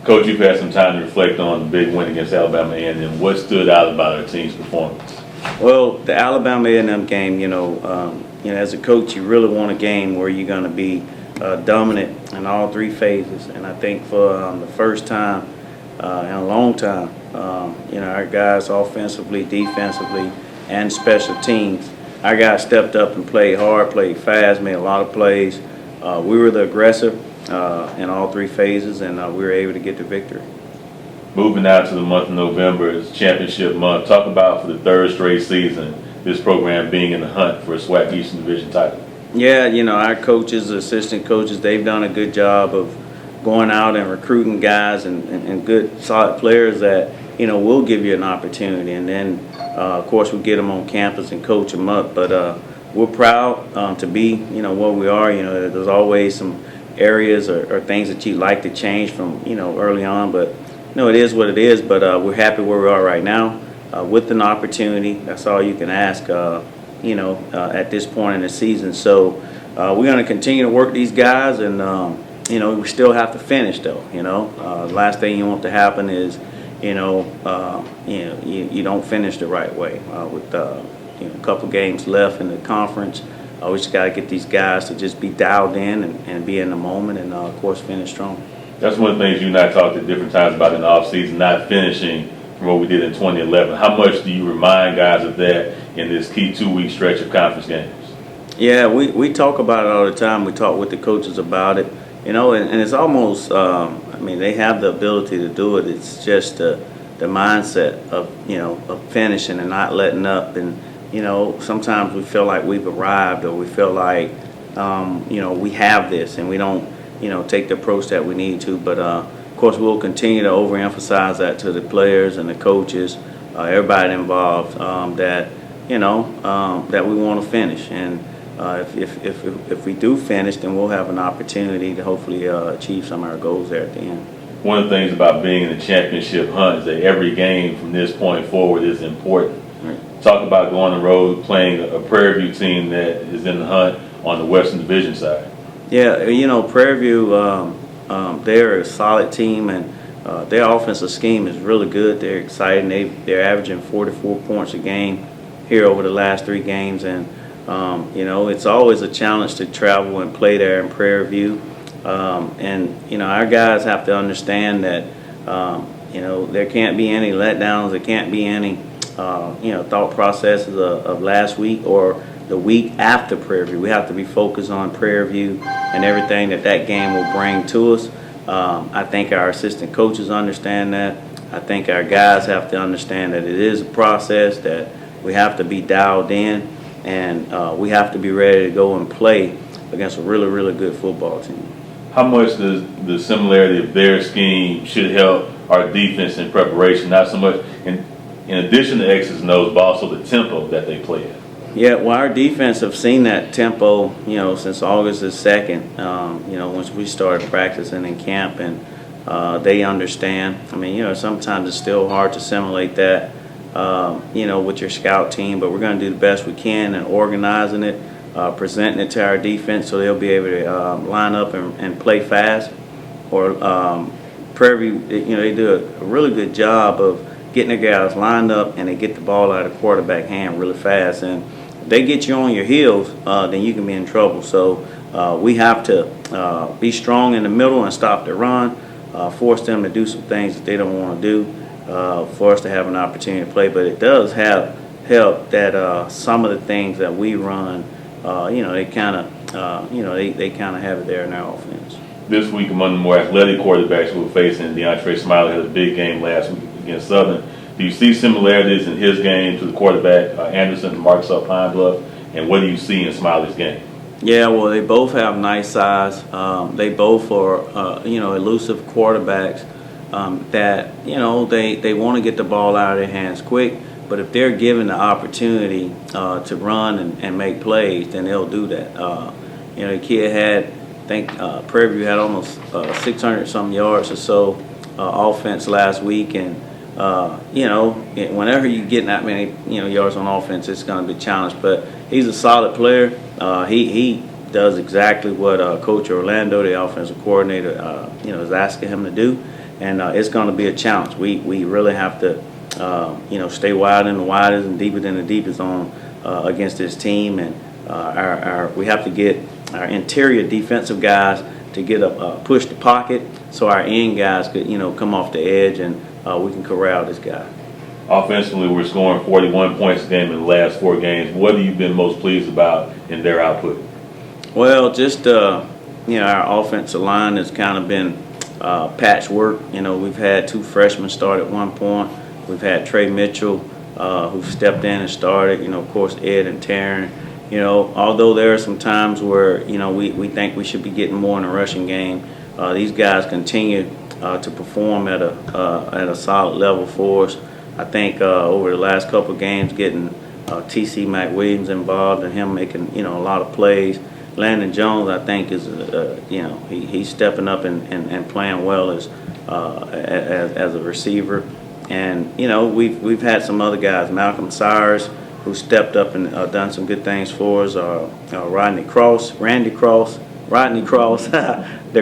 Coach, you've had some time to reflect on the big win against Alabama A&M. What stood out about our team's performance? Well, the Alabama A&M game, as a coach, you really want a game where you're going to be dominant in all three phases. And I think for the first time in a long time, our guys offensively, defensively, and special teams, our guys stepped up and played hard, played fast, made a lot of plays. We were the aggressor in all three phases, and we were able to get the victory. Moving out to the month of November, it's championship month. Talk about, for the third straight season, this program being in the hunt for a SWAC Eastern Division title. Yeah, our coaches, assistant coaches, they've done a good job of going out and recruiting guys and good, solid players that, will give you an opportunity. And then, of course, we get them on campus and coach them up. But we're proud to be, where we are. There's always some areas or things that you'd like to change from, early on. But, it is what it is. But we're happy where we are right now with an opportunity. That's all you can ask, at this point in the season. So we're going to continue to work these guys, and we still have to finish, though. The last thing you want to happen is, you don't finish the right way. With a couple games left in the conference, we just got to get these guys to just be dialed in and be in the moment, and of course finish strong. That's one of the things you and I talked at different times about in the offseason, not finishing from what we did in 2011. How much do you remind guys of that in this key 2-week stretch of conference games? Yeah, we talk about it all the time. We talk with the coaches about it, and it's almost, they have the ability to do it. It's just the mindset of finishing and not letting up. And, sometimes we feel like we've arrived, or we feel like, we have this, and we don't, take the approach that we need to. But, of course, we'll continue to overemphasize that to the players and the coaches, everybody involved, that we want to finish. And if we do finish, then we'll have an opportunity to hopefully achieve some of our goals there at the end. One of the things about being in the championship hunt is that every game from this point forward is important. Right. Talk about going on the road, playing a Prairie View team that is in the hunt on the Western Division side. Yeah, Prairie View, they're a solid team, and their offensive scheme is really good. They're exciting. They're averaging 44 points a game here over the last 3 games, and it's always a challenge to travel and play there in Prairie View. And our guys have to understand that there can't be any letdowns. There can't be any thought processes of last week or the week after Prairie View. We have to be focused on Prairie View and everything that game will bring to us. I think our assistant coaches understand that. I think our guys have to understand that it is a process, that we have to be dialed in, and we have to be ready to go and play against a really, really good football team. How much does the similarity of their scheme should help our defense in preparation? Not so much in addition to X's and O's, but also the tempo that they play at. Yeah, well, our defense have seen that tempo, since August the 2nd, once we started practicing in camp, and they understand. Sometimes it's still hard to simulate that, with your scout team, but we're going to do the best we can in organizing it, presenting it to our defense so they'll be able to line up and play fast. Or Prairie View, they do a really good job of getting their guys lined up, and they get the ball out of the quarterback hand really fast. And if they get you on your heels, then you can be in trouble. So we have to be strong in the middle and stop the run, force them to do some things that they don't want to do, for us to have an opportunity to play. But it does help that some of the things that we run, they kind of, they kind of have it there in their offense. This week, among the more athletic quarterbacks we're facing, DeAndre Smiley had a big game last week against Southern. Do you see similarities in his game to the quarterback Anderson and Marcus up Pine Bluff, and what do you see in Smiley's game? Yeah, well, they both have nice size. They both are, elusive quarterbacks that, they want to get the ball out of their hands quick. But if they're given the opportunity to run and make plays, then they'll do that. The kid had, I think, Prairie View had almost 600-some yards or so offense last week, and whenever you get that many yards on offense, it's going to be a challenge. But he's a solid player. He does exactly what Coach Orlando, the offensive coordinator, is asking him to do. and it's going to be a challenge. We really have to stay wide in the widest and deeper than the deepest on against this team, and we have to get our interior defensive guys to get up, push the pocket, so our end guys could come off the edge, and we can corral this guy. Offensively, we're scoring 41 points a game in the last 4 games. What have you been most pleased about in their output? Well, just our offensive line has kind of been patchwork. We've had 2 freshmen start at one point. We've had Trey Mitchell, who stepped in and started. Of course, Ed and Taryn. Although there are some times where we think we should be getting more in the rushing game, these guys continue to perform at a solid level for us. I think over the last couple of games, getting T.C. McWilliams involved and him making a lot of plays. Landon Jones, I think, is he's stepping up and playing well as a receiver. And we've had some other guys, Malcolm Sires, who stepped up and done some good things for us. Randy Cross, the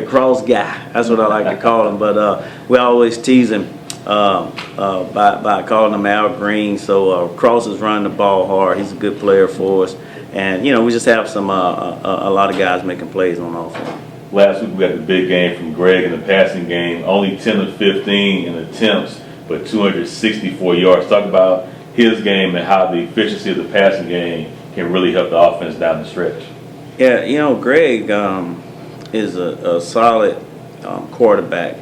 Cross guy. That's what I like to call him. But we always tease him by calling him Al Green. So Cross is running the ball hard. He's a good player for us. And we just have a lot of guys making plays on offense. Last week we got the big game from Greg in the passing game. Only 10 of 15 in attempts, but 264 yards. Talk about his game and how the efficiency of the passing game can really help the offense down the stretch. Yeah, Greg is a solid quarterback.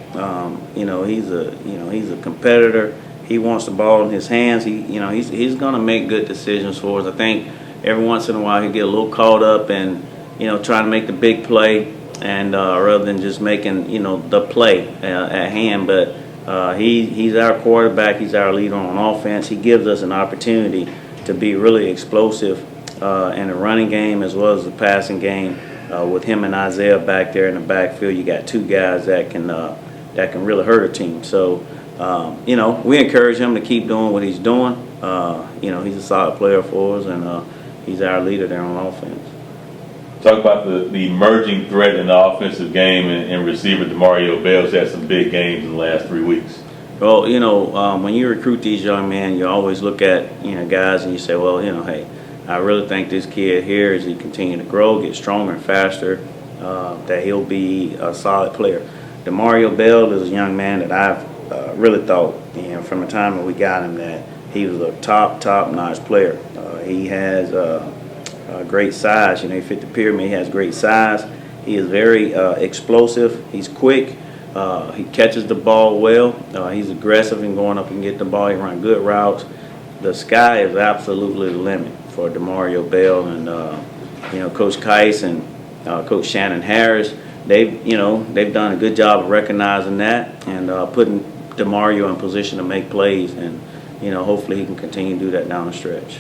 He's a competitor. He wants the ball in his hands. He's going to make good decisions for us. I think every once in a while he get a little caught up in trying to make the big play, and rather than just making the play at hand. But he's our quarterback. He's our leader on offense. He gives us an opportunity to be really explosive in the running game as well as the passing game. With him and Isaiah back there in the backfield, you got 2 guys that can really hurt a team. So we encourage him to keep doing what he's doing. He's a solid player for us, and he's our leader there on offense. Talk about the emerging threat in the offensive game and receiver DeMario Bell's had some big games in the last 3 weeks. Well, when you recruit these young men, you always look at guys and you say, well, hey, I really think this kid here, as he continue to grow, get stronger and faster, that he'll be a solid player. DeMario Bell is a young man that I've really thought, from the time that we got him, that he was a top-notch player. He has great size. He fit the pyramid. He has great size. He is very explosive. He's quick. He catches the ball well. He's aggressive in going up and get the ball. He runs good routes. The sky is absolutely the limit for DeMario Bell, and Coach Keiss and Coach Shannon Harris. They've done a good job of recognizing that and putting DeMario in position to make plays, and hopefully he can continue to do that down the stretch.